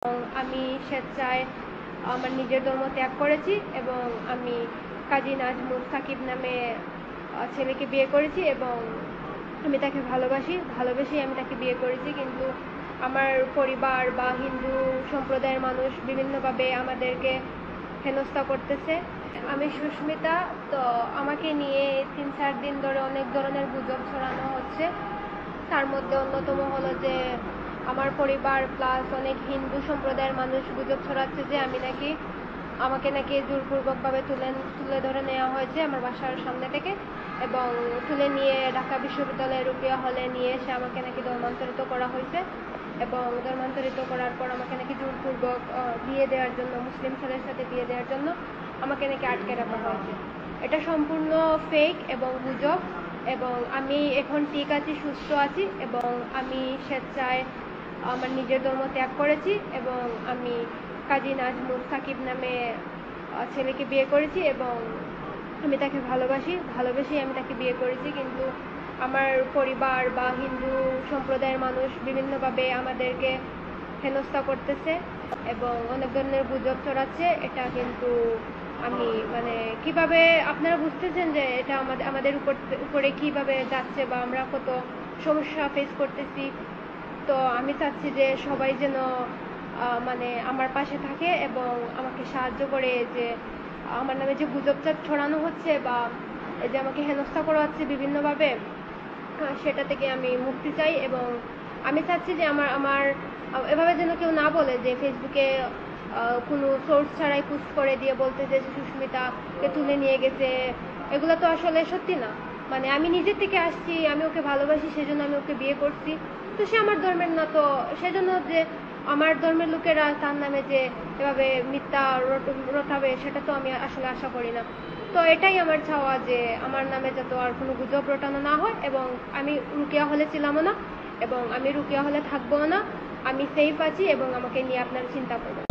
আমি স্বেচ্ছায় আমার নিজের ধর্ম ত্যাগ করেছি এবং আমি কাজী নাজমুল সাকিব নামে ছেলেকে বিয়ে করেছি এবং আমি তাকে ভালোবেসেই আমি তাকে বিয়ে করেছি। কিন্তু আমার পরিবার বা হিন্দু সম্প্রদায়ের মানুষ বিভিন্নভাবে আমাদেরকে হেনস্থা করতেছে। আমি সুস্মিতা। তো আমাকে নিয়ে 3-4 দিন ধরে অনেক ধরনের গুজব ছড়ানো হচ্ছে। তার মধ্যে অন্যতম হলো যে আমার পরিবার প্লাস অনেক হিন্দু সম্প্রদায়ের মানুষ গুজব ছড়াচ্ছে যে আমাকে নাকি জোরপূর্বকভাবে তুলে ধরে নেওয়া হয়েছে আমার বাসার সামনে থেকে এবং তুলে নিয়ে ঢাকা বিশ্ববিদ্যালয়ের রুকিয়া হলে নিয়ে এসে আমাকে নাকি ধর্মান্তরিত করা হয়েছে এবং ধর্মান্তরিত করার পর আমাকে নাকি জোরপূর্বক বিয়ে দেওয়ার জন্য, মুসলিম ছেলের সাথে বিয়ে দেওয়ার জন্য আমাকে নাকি আটকে রাখা হয়েছে। এটা সম্পূর্ণ ফেক এবং গুজব এবং আমি এখন ঠিক আছি, সুস্থ আছি এবং আমি স্বেচ্ছায় আমার নিজের ধর্ম ত্যাগ করেছি এবং আমি কাজী নাজমুল সাকিব নামে ছেলেকে বিয়ে করেছি এবং আমি তাকে ভালোবেসেই আমি তাকে বিয়ে করেছি। কিন্তু আমার পরিবার বা হিন্দু সম্প্রদায়ের মানুষ বিভিন্নভাবে আমাদেরকে হেনস্থা করতেছে এবং অনেক ধরনের গুজব ছড়াচ্ছে। এটা কিন্তু আমি কিভাবে আপনারা বুঝতেছেন যে এটা আমাদের উপরে কিভাবে যাচ্ছে বা আমরা কত সমস্যা ফেস করতেছি। তো আমি চাচ্ছি যে সবাই যেন আমার পাশে থাকে এবং আমাকে সাহায্য করে, যে আমার নামে যে গুজবটা ছড়ানো হচ্ছে বা এই যে আমাকে হেনস্থা করা হচ্ছে বিভিন্নভাবে, সেটা থেকে আমি মুক্তি চাই এবং আমি চাচ্ছি যে আমার এভাবে যেন কেউ না বলে যে ফেসবুকে কোনো সোর্স ছাড়াই পোস্ট করে দিয়ে বলতে যে সুস্মিতাকে তুলে নিয়ে গেছে। এগুলো তো আসলে সত্যি না। আমি নিজের থেকে আসছি, আমি ওকে ভালোবাসি, সেজন্য আমি ওকে বিয়ে করছি। তো সে আমার ধর্মের না, তো সেজন্য যে আমার ধর্মের লোকেরা তার নামে যে এভাবে মিথ্যা রটাবে সেটা তো আমি আসলে আশা করি না। তো এটাই আমার চাওয়া যে আমার নামে যাতে আর কোনো গুজব রটানো না হয় এবং আমি রুকিয়া হলে ছিলামও না এবং আমি রুকিয়া হলে থাকবো না। আমি সেফ আছি এবং আমাকে নিয়ে আপনারা চিন্তা করবেন।